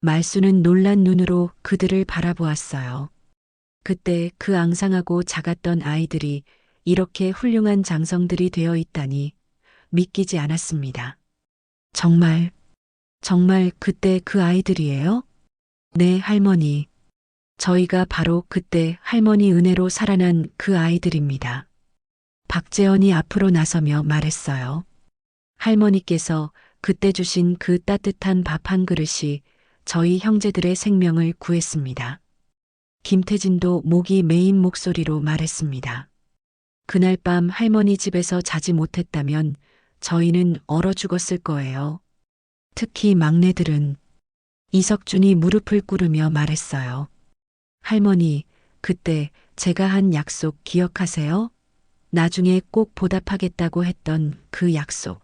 말순은 놀란 눈으로 그들을 바라보았어요. 그때 그 앙상하고 작았던 아이들이 이렇게 훌륭한 장성들이 되어 있다니 믿기지 않았습니다. 정말 그때 그 아이들이에요? 네, 할머니. 저희가 바로 그때 할머니 은혜로 살아난 그 아이들입니다. 박재원이 앞으로 나서며 말했어요. 할머니께서 그때 주신 그 따뜻한 밥 한 그릇이 저희 형제들의 생명을 구했습니다. 김태진도 목이 메인 목소리로 말했습니다. 그날 밤 할머니 집에서 자지 못했다면 저희는 얼어 죽었을 거예요. 특히 막내들은. 이석준이 무릎을 꿇으며 말했어요. 할머니, 그때 제가 한 약속 기억하세요? 나중에 꼭 보답하겠다고 했던 그 약속.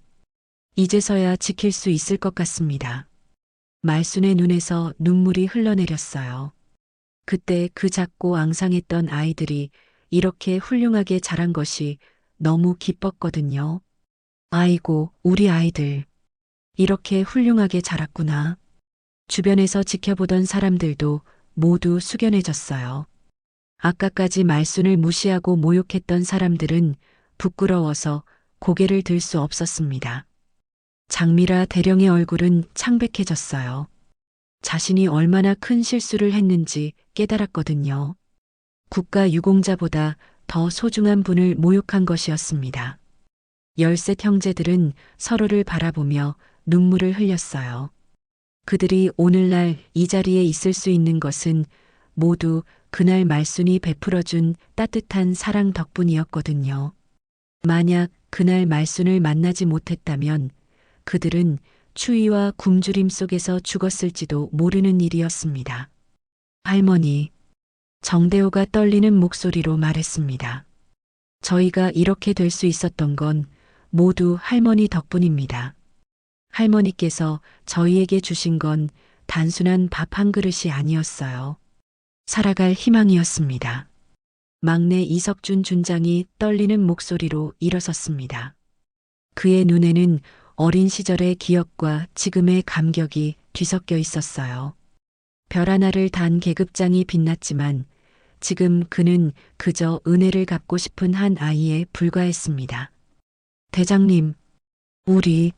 이제서야 지킬 수 있을 것 같습니다. 말순의 눈에서 눈물이 흘러내렸어요. 그때 그 작고 앙상했던 아이들이 이렇게 훌륭하게 자란 것이 너무 기뻤거든요. 아이고, 우리 아이들. 이렇게 훌륭하게 자랐구나. 주변에서 지켜보던 사람들도 모두 숙연해졌어요. 아까까지 말순을 무시하고 모욕했던 사람들은 부끄러워서 고개를 들 수 없었습니다. 장미라 대령의 얼굴은 창백해졌어요. 자신이 얼마나 큰 실수를 했는지 깨달았거든요. 국가 유공자보다 더 소중한 분을 모욕한 것이었습니다. 13 형제들은 서로를 바라보며 눈물을 흘렸어요. 그들이 오늘날 이 자리에 있을 수 있는 것은 모두 그날 말순이 베풀어준 따뜻한 사랑 덕분이었거든요. 만약 그날 말순을 만나지 못했다면 그들은 추위와 굶주림 속에서 죽었을지도 모르는 일이었습니다. 할머니, 정대호가 떨리는 목소리로 말했습니다. 저희가 이렇게 될 수 있었던 건 모두 할머니 덕분입니다. 할머니께서 저희에게 주신 건 단순한 밥 한 그릇이 아니었어요. 살아갈 희망이었습니다. 막내 이석준 준장이 떨리는 목소리로 일어섰습니다. 그의 눈에는 어린 시절의 기억과 지금의 감격이 뒤섞여 있었어요. 별 하나를 단 계급장이 빛났지만 지금 그는 그저 은혜를 갚고 싶은 한 아이에 불과했습니다. 대장님, 우리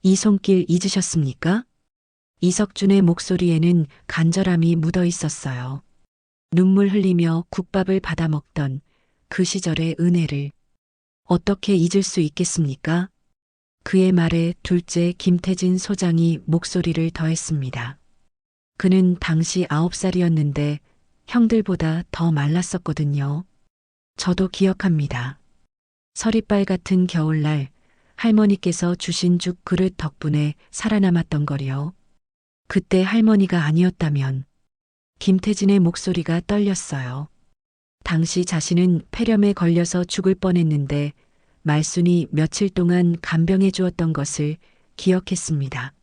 이 손길 잊으셨습니까? 이석준의 목소리에는 간절함이 묻어 있었어요. 눈물 흘리며 국밥을 받아 먹던 그 시절의 은혜를 어떻게 잊을 수 있겠습니까? 그의 말에 둘째 김태진 소장이 목소리를 더했습니다. 그는 당시 9살이었는데 형들보다 더 말랐었거든요. 저도 기억합니다. 서리빨 같은 겨울날 할머니께서 주신 죽 그릇 덕분에 살아남았던 거리요. 그때 할머니가 아니었다면 김태진의 목소리가 떨렸어요. 당시 자신은 폐렴에 걸려서 죽을 뻔했는데 말순이 며칠 동안 간병해 주었던 것을 기억했습니다.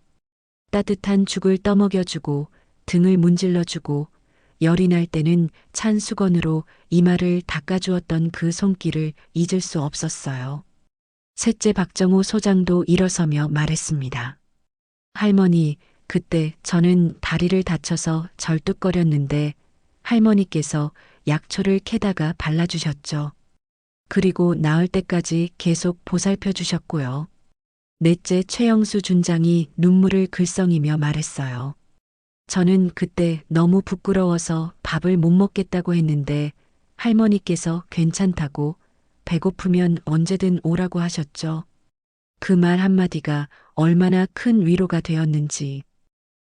따뜻한 죽을 떠먹여주고 등을 문질러주고 열이 날 때는 찬 수건으로 이마를 닦아주었던 그 손길을 잊을 수 없었어요. 셋째 박정호 소장도 일어서며 말했습니다. 할머니, 그때 저는 다리를 다쳐서 절뚝거렸는데 할머니께서 약초를 캐다가 발라주셨죠. 그리고 나을 때까지 계속 보살펴 주셨고요. 넷째 최영수 준장이 눈물을 글썽이며 말했어요. 저는 그때 너무 부끄러워서 밥을 못 먹겠다고 했는데 할머니께서 괜찮다고 배고프면 언제든 오라고 하셨죠. 그 말 한마디가 얼마나 큰 위로가 되었는지.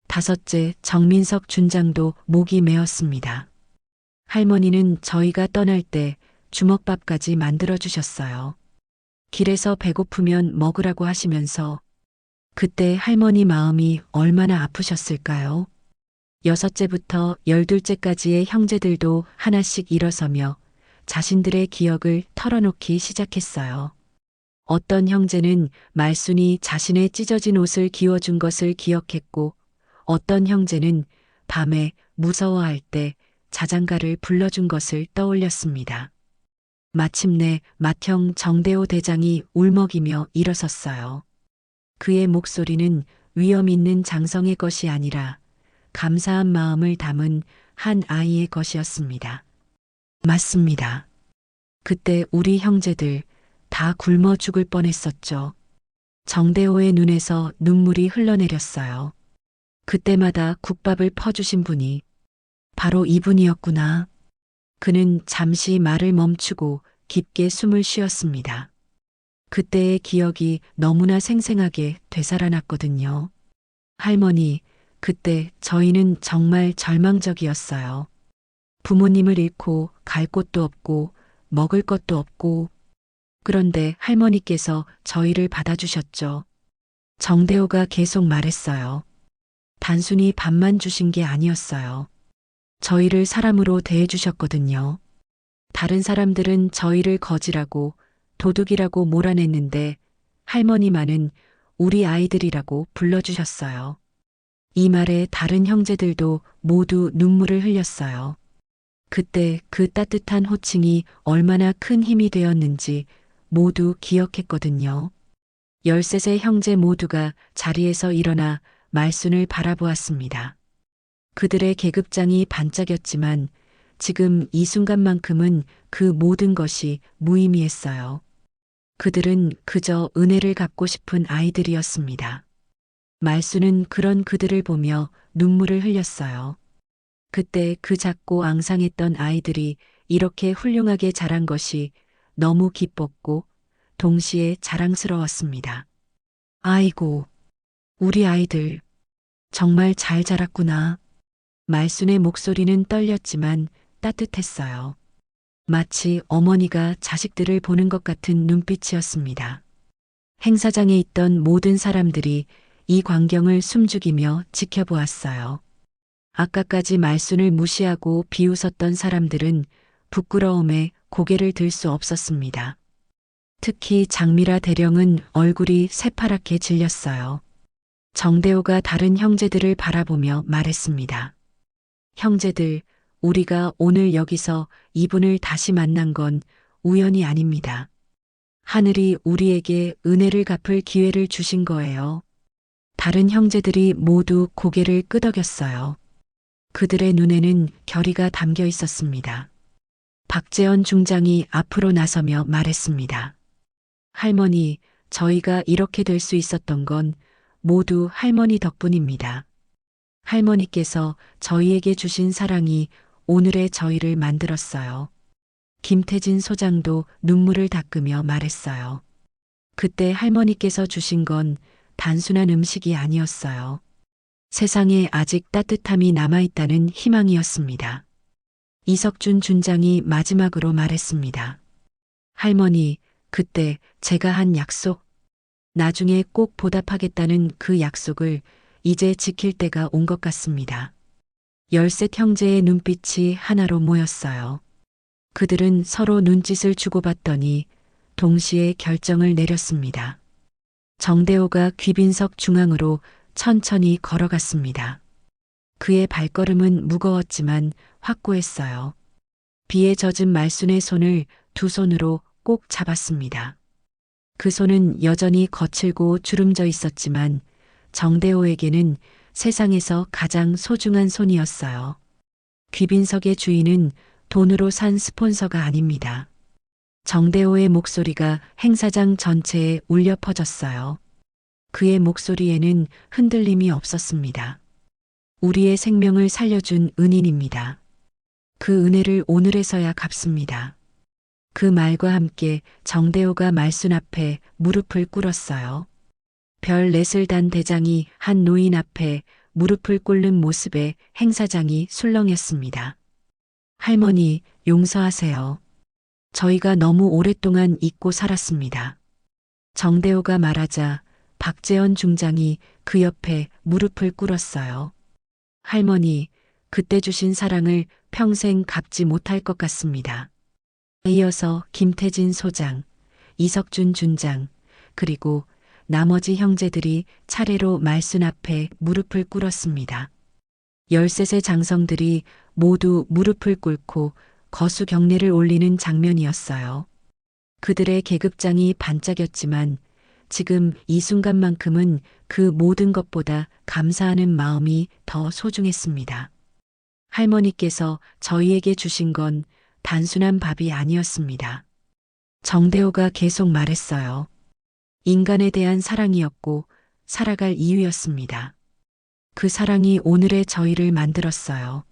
다섯째 정민석 준장도 목이 메었습니다. 할머니는 저희가 떠날 때 주먹밥까지 만들어 주셨어요. 길에서 배고프면 먹으라고 하시면서 그때 할머니 마음이 얼마나 아프셨을까요? 여섯째부터 12째까지의 형제들도 하나씩 일어서며 자신들의 기억을 털어놓기 시작했어요. 어떤 형제는 말순이 자신의 찢어진 옷을 기워준 것을 기억했고 어떤 형제는 밤에 무서워할 때 자장가를 불러준 것을 떠올렸습니다. 마침내 맏형 정대호 대장이 울먹이며 일어섰어요. 그의 목소리는 위험 있는 장성의 것이 아니라 감사한 마음을 담은 한 아이의 것이었습니다. 맞습니다. 그때 우리 형제들 다 굶어 죽을 뻔했었죠. 정대호의 눈에서 눈물이 흘러내렸어요. 그때마다 국밥을 퍼주신 분이 바로 이분이었구나. 그는 잠시 말을 멈추고 깊게 숨을 쉬었습니다. 그때의 기억이 너무나 생생하게 되살아났거든요. 할머니, 그때 저희는 정말 절망적이었어요. 부모님을 잃고 갈 곳도 없고 먹을 것도 없고 그런데 할머니께서 저희를 받아주셨죠. 정대호가 계속 말했어요. 단순히 밥만 주신 게 아니었어요. 저희를 사람으로 대해주셨거든요. 다른 사람들은 저희를 거지라고 도둑이라고 몰아냈는데 할머니만은 우리 아이들이라고 불러주셨어요. 이 말에 다른 형제들도 모두 눈물을 흘렸어요. 그때 그 따뜻한 호칭이 얼마나 큰 힘이 되었는지 모두 기억했거든요. 13세 형제 모두가 자리에서 일어나 말순을 바라보았습니다. 그들의 계급장이 반짝였지만 지금 이 순간만큼은 그 모든 것이 무의미했어요. 그들은 그저 은혜를 갚고 싶은 아이들이었습니다. 말순은 그런 그들을 보며 눈물을 흘렸어요. 그때 그 작고 앙상했던 아이들이 이렇게 훌륭하게 자란 것이 너무 기뻤고 동시에 자랑스러웠습니다. 아이고, 우리 아이들 정말 잘 자랐구나. 말순의 목소리는 떨렸지만 따뜻했어요. 마치 어머니가 자식들을 보는 것 같은 눈빛이었습니다. 행사장에 있던 모든 사람들이 이 광경을 숨죽이며 지켜보았어요. 아까까지 말순을 무시하고 비웃었던 사람들은 부끄러움에 고개를 들 수 없었습니다. 특히 장미라 대령은 얼굴이 새파랗게 질렸어요. 정대호가 다른 형제들을 바라보며 말했습니다. 형제들, 우리가 오늘 여기서 이분을 다시 만난 건 우연이 아닙니다. 하늘이 우리에게 은혜를 갚을 기회를 주신 거예요. 다른 형제들이 모두 고개를 끄덕였어요. 그들의 눈에는 결의가 담겨 있었습니다. 박재현 중장이 앞으로 나서며 말했습니다. 할머니, 저희가 이렇게 될 수 있었던 건 모두 할머니 덕분입니다. 할머니께서 저희에게 주신 사랑이 오늘의 저희를 만들었어요. 김태진 소장도 눈물을 닦으며 말했어요. 그때 할머니께서 주신 건 단순한 음식이 아니었어요. 세상에 아직 따뜻함이 남아있다는 희망이었습니다. 이석준 준장이 마지막으로 말했습니다. 할머니, 그때 제가 한 약속, 나중에 꼭 보답하겠다는 그 약속을 이제 지킬 때가 온 것 같습니다. 13 형제의 눈빛이 하나로 모였어요. 그들은 서로 눈짓을 주고받더니 동시에 결정을 내렸습니다. 정대호가 귀빈석 중앙으로 천천히 걸어갔습니다. 그의 발걸음은 무거웠지만 확고했어요. 비에 젖은 말순의 손을 두 손으로 꼭 잡았습니다. 그 손은 여전히 거칠고 주름져 있었지만 정대호에게는 세상에서 가장 소중한 손이었어요. 귀빈석의 주인은 돈으로 산 스폰서가 아닙니다. 정대호의 목소리가 행사장 전체에 울려 퍼졌어요. 그의 목소리에는 흔들림이 없었습니다. 우리의 생명을 살려준 은인입니다. 그 은혜를 오늘에서야 갚습니다. 그 말과 함께 정대호가 말순 앞에 무릎을 꿇었어요. 별 넷을 단 대장이 한 노인 앞에 무릎을 꿇는 모습에 행사장이 술렁였습니다. 할머니, 용서하세요. 저희가 너무 오랫동안 잊고 살았습니다. 정대호가 말하자 박재현 중장이 그 옆에 무릎을 꿇었어요. 할머니, 그때 주신 사랑을 평생 갚지 못할 것 같습니다. 이어서 김태진 소장, 이석준 준장, 그리고 나머지 형제들이 차례로 말순 앞에 무릎을 꿇었습니다. 13세 장성들이 모두 무릎을 꿇고 거수 경례를 올리는 장면이었어요. 그들의 계급장이 반짝였지만 지금 이 순간만큼은 그 모든 것보다 감사하는 마음이 더 소중했습니다. 할머니께서 저희에게 주신 건 단순한 밥이 아니었습니다. 정대호가 계속 말했어요. 인간에 대한 사랑이었고 살아갈 이유였습니다. 그 사랑이 오늘의 저희를 만들었어요.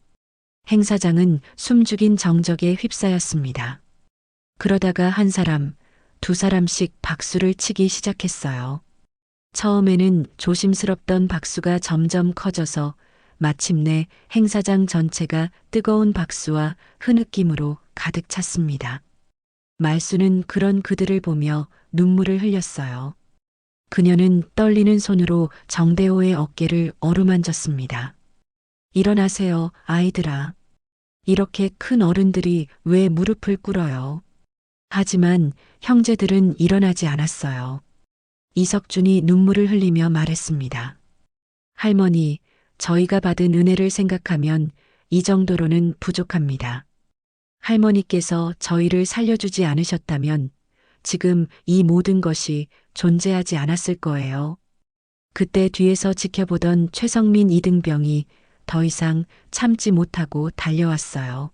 행사장은 숨죽인 정적에 휩싸였습니다. 그러다가 한 사람, 두 사람씩 박수를 치기 시작했어요. 처음에는 조심스럽던 박수가 점점 커져서 마침내 행사장 전체가 뜨거운 박수와 흐느낌으로 가득 찼습니다. 말순은 그런 그들을 보며 눈물을 흘렸어요. 그녀는 떨리는 손으로 정대호의 어깨를 어루만졌습니다. 일어나세요, 아이들아. 이렇게 큰 어른들이 왜 무릎을 꿇어요? 하지만 형제들은 일어나지 않았어요. 이석준이 눈물을 흘리며 말했습니다. 할머니, 저희가 받은 은혜를 생각하면 이 정도로는 부족합니다. 할머니께서 저희를 살려주지 않으셨다면 지금 이 모든 것이 존재하지 않았을 거예요. 그때 뒤에서 지켜보던 최성민 이등병이 더 이상 참지 못하고 달려왔어요.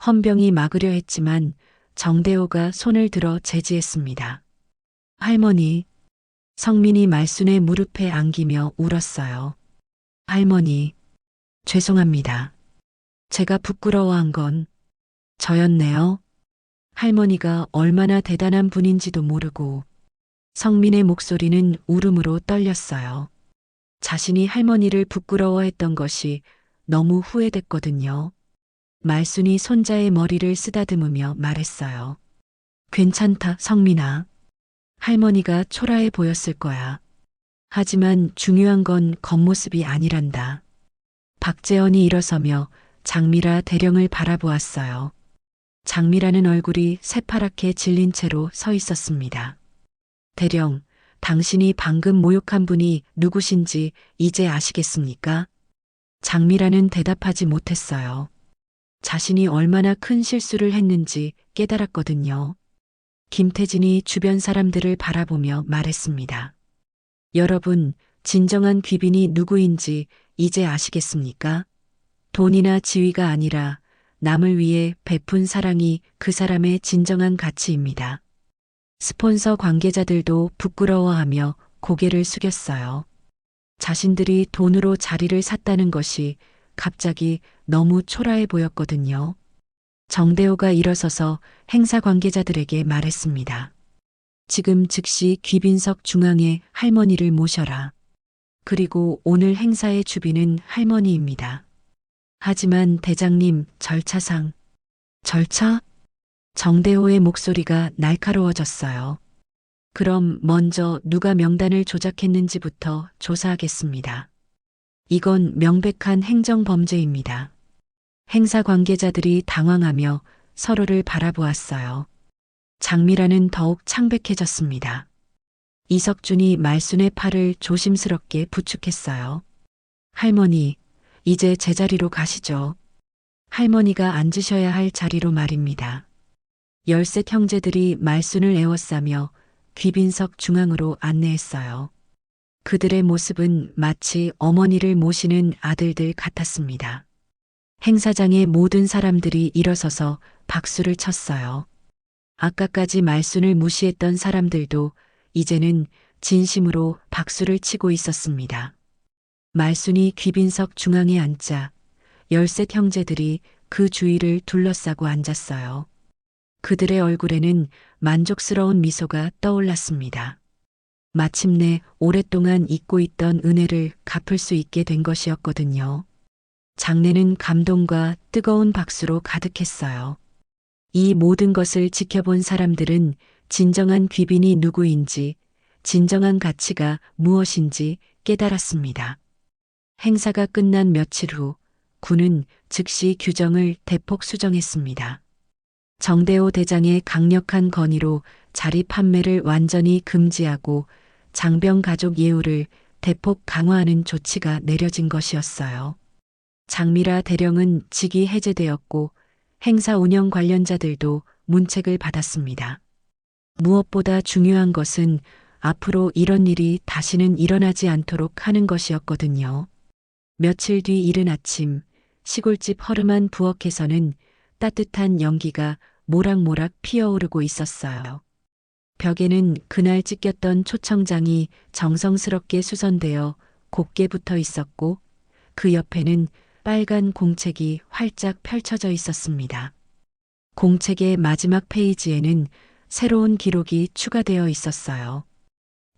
헌병이 막으려 했지만 정대호가 손을 들어 제지했습니다. 할머니, 성민이 말순의 무릎에 안기며 울었어요. 할머니, 죄송합니다. 제가 부끄러워한 건 저였네요. 할머니가 얼마나 대단한 분인지도 모르고 성민의 목소리는 울음으로 떨렸어요. 자신이 할머니를 부끄러워했던 것이 너무 후회됐거든요. 말순이 손자의 머리를 쓰다듬으며 말했어요. 괜찮다, 성민아. 할머니가 초라해 보였을 거야. 하지만 중요한 건 겉모습이 아니란다. 박재현이 일어서며 장미라 대령을 바라보았어요. 장미라는 얼굴이 새파랗게 질린 채로 서 있었습니다. 대령, 당신이 방금 모욕한 분이 누구신지 이제 아시겠습니까? 장미라는 대답하지 못했어요. 자신이 얼마나 큰 실수를 했는지 깨달았거든요. 김태진이 주변 사람들을 바라보며 말했습니다. 여러분, 진정한 귀빈이 누구인지 이제 아시겠습니까? 돈이나 지위가 아니라 남을 위해 베푼 사랑이 그 사람의 진정한 가치입니다. 스폰서 관계자들도 부끄러워하며 고개를 숙였어요. 자신들이 돈으로 자리를 샀다는 것이 갑자기 너무 초라해 보였거든요. 정대호가 일어서서 행사 관계자들에게 말했습니다. 지금 즉시 귀빈석 중앙에 할머니를 모셔라. 그리고 오늘 행사의 주빈은 할머니입니다. 하지만 대장님, 절차상. 절차? 정대호의 목소리가 날카로워졌어요. 그럼 먼저 누가 명단을 조작했는지부터 조사하겠습니다. 이건 명백한 행정범죄입니다. 행사 관계자들이 당황하며 서로를 바라보았어요. 장미라는 더욱 창백해졌습니다. 이석준이 말순의 팔을 조심스럽게 부축했어요. 할머니, 이제 제자리로 가시죠. 할머니가 앉으셔야 할 자리로 말입니다. 13 형제들이 말순을 에워싸며 귀빈석 중앙으로 안내했어요. 그들의 모습은 마치 어머니를 모시는 아들들 같았습니다. 행사장의 모든 사람들이 일어서서 박수를 쳤어요. 아까까지 말순을 무시했던 사람들도 이제는 진심으로 박수를 치고 있었습니다. 말순이 귀빈석 중앙에 앉자 13 형제들이 그 주위를 둘러싸고 앉았어요. 그들의 얼굴에는 만족스러운 미소가 떠올랐습니다. 마침내 오랫동안 잊고 있던 은혜를 갚을 수 있게 된 것이었거든요. 장례는 감동과 뜨거운 박수로 가득했어요. 이 모든 것을 지켜본 사람들은 진정한 귀빈이 누구인지, 진정한 가치가 무엇인지 깨달았습니다. 행사가 끝난 며칠 후 군은 즉시 규정을 대폭 수정했습니다. 정대호 대장의 강력한 건의로 자리 판매를 완전히 금지하고 장병 가족 예우를 대폭 강화하는 조치가 내려진 것이었어요. 장미라 대령은 직위 해제되었고 행사 운영 관련자들도 문책을 받았습니다. 무엇보다 중요한 것은 앞으로 이런 일이 다시는 일어나지 않도록 하는 것이었거든요. 며칠 뒤 이른 아침, 시골집 허름한 부엌에서는 따뜻한 연기가 모락모락 피어오르고 있었어요. 벽에는 그날 찢겼던 초청장이 정성스럽게 수선되어 곱게 붙어 있었고 그 옆에는 빨간 공책이 활짝 펼쳐져 있었습니다. 공책의 마지막 페이지에는 새로운 기록이 추가되어 있었어요.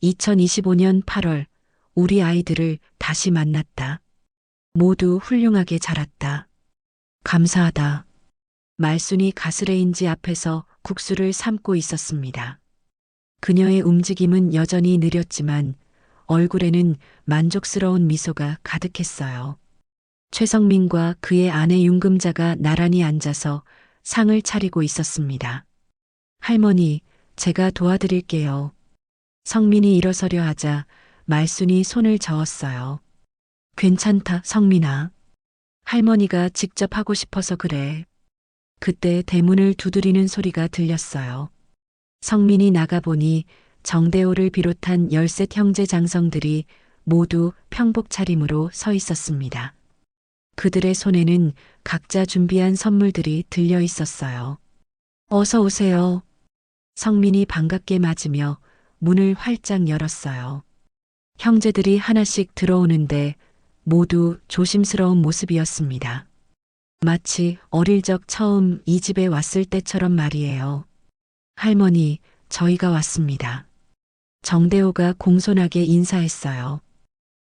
2025년 8월 우리 아이들을 다시 만났다. 모두 훌륭하게 자랐다. 감사하다. 말순이 가스레인지 앞에서 국수를 삶고 있었습니다. 그녀의 움직임은 여전히 느렸지만 얼굴에는 만족스러운 미소가 가득했어요. 최성민과 그의 아내 윤금자가 나란히 앉아서 상을 차리고 있었습니다. 할머니, 제가 도와드릴게요. 성민이 일어서려 하자 말순이 손을 저었어요. 괜찮다, 성민아. 할머니가 직접 하고 싶어서 그래. 그때 대문을 두드리는 소리가 들렸어요. 성민이 나가보니 정대호를 비롯한 13 형제 장성들이 모두 평복 차림으로 서 있었습니다. 그들의 손에는 각자 준비한 선물들이 들려 있었어요. 어서 오세요. 성민이 반갑게 맞으며 문을 활짝 열었어요. 형제들이 하나씩 들어오는데 모두 조심스러운 모습이었습니다. 마치 어릴 적 처음 이 집에 왔을 때처럼 말이에요. 할머니, 저희가 왔습니다. 정대호가 공손하게 인사했어요.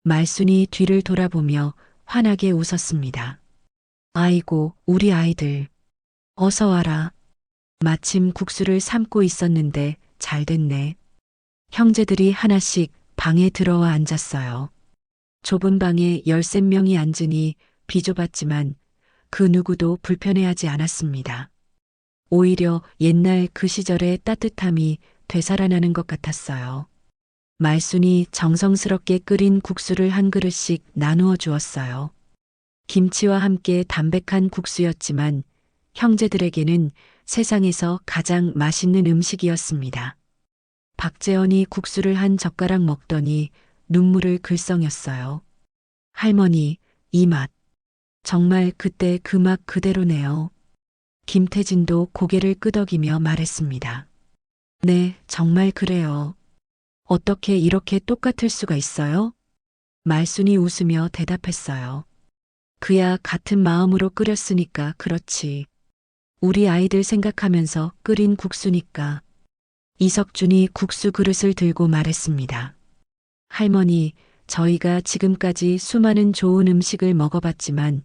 말순이 뒤를 돌아보며 환하게 웃었습니다. 아이고, 우리 아이들. 어서 와라. 마침 국수를 삶고 있었는데 잘 됐네. 형제들이 하나씩 방에 들어와 앉았어요. 좁은 방에 13명이 앉으니 비좁았지만 그 누구도 불편해하지 않았습니다. 오히려 옛날 그 시절의 따뜻함이 되살아나는 것 같았어요. 말순이 정성스럽게 끓인 국수를 한 그릇씩 나누어 주었어요. 김치와 함께 담백한 국수였지만 형제들에게는 세상에서 가장 맛있는 음식이었습니다. 박재원이 국수를 한 젓가락 먹더니 눈물을 글썽였어요. 할머니, 이 맛. 정말 그때 그 맛 그대로네요. 김태진도 고개를 끄덕이며 말했습니다. 네, 정말 그래요. 어떻게 이렇게 똑같을 수가 있어요? 말순이 웃으며 대답했어요. 그야 같은 마음으로 끓였으니까 그렇지. 우리 아이들 생각하면서 끓인 국수니까. 이석준이 국수 그릇을 들고 말했습니다. 할머니, 저희가 지금까지 수많은 좋은 음식을 먹어봤지만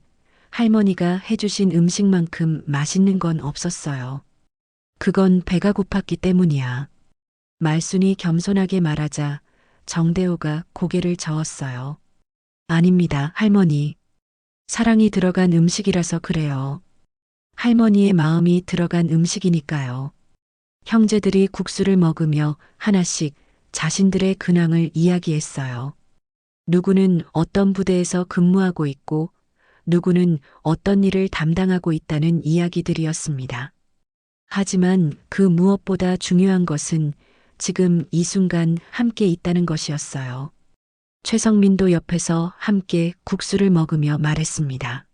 할머니가 해주신 음식만큼 맛있는 건 없었어요. 그건 배가 고팠기 때문이야. 말순이 겸손하게 말하자 정대호가 고개를 저었어요. 아닙니다, 할머니. 사랑이 들어간 음식이라서 그래요. 할머니의 마음이 들어간 음식이니까요. 형제들이 국수를 먹으며 하나씩 자신들의 근황을 이야기했어요. 누구는 어떤 부대에서 근무하고 있고 누구는 어떤 일을 담당하고 있다는 이야기들이었습니다. 하지만 그 무엇보다 중요한 것은 지금 이 순간 함께 있다는 것이었어요. 최성민도 옆에서 함께 국수를 먹으며 말했습니다.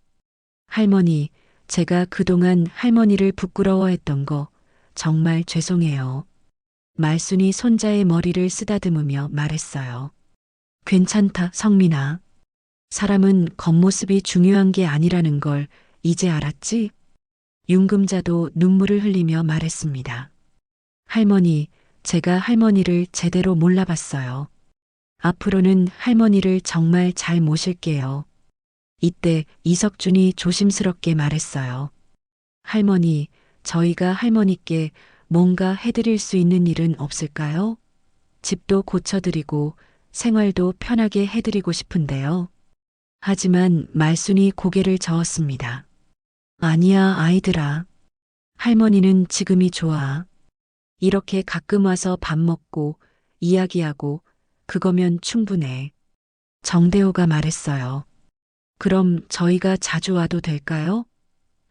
할머니, 제가 그동안 할머니를 부끄러워했던 거 정말 죄송해요. 말순이 손자의 머리를 쓰다듬으며 말했어요. 괜찮다, 성민아. 사람은 겉모습이 중요한 게 아니라는 걸 이제 알았지? 윤금자도 눈물을 흘리며 말했습니다. 할머니, 제가 할머니를 제대로 몰라봤어요. 앞으로는 할머니를 정말 잘 모실게요. 이때 이석준이 조심스럽게 말했어요. 할머니, 저희가 할머니께 뭔가 해드릴 수 있는 일은 없을까요? 집도 고쳐드리고 생활도 편하게 해드리고 싶은데요. 하지만 말순이 고개를 저었습니다. 아니야, 아이들아. 할머니는 지금이 좋아. 이렇게 가끔 와서 밥 먹고 이야기하고 그거면 충분해. 정대호가 말했어요. 그럼 저희가 자주 와도 될까요?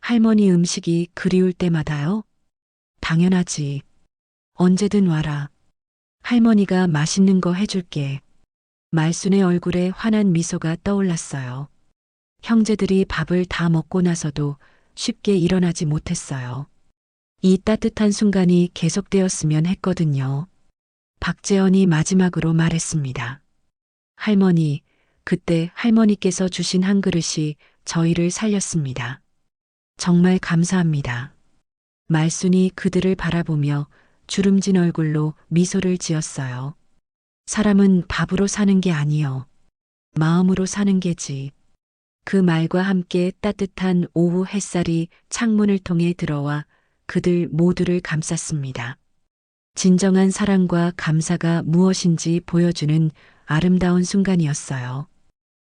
할머니 음식이 그리울 때마다요? 당연하지. 언제든 와라. 할머니가 맛있는 거 해줄게. 말순의 얼굴에 환한 미소가 떠올랐어요. 형제들이 밥을 다 먹고 나서도 쉽게 일어나지 못했어요. 이 따뜻한 순간이 계속되었으면 했거든요. 박재원이 마지막으로 말했습니다. 할머니, 그때 할머니께서 주신 한 그릇이 저희를 살렸습니다. 정말 감사합니다. 말순이 그들을 바라보며 주름진 얼굴로 미소를 지었어요. 사람은 밥으로 사는 게 아니요. 마음으로 사는 게지. 그 말과 함께 따뜻한 오후 햇살이 창문을 통해 들어와 그들 모두를 감쌌습니다. 진정한 사랑과 감사가 무엇인지 보여주는 아름다운 순간이었어요.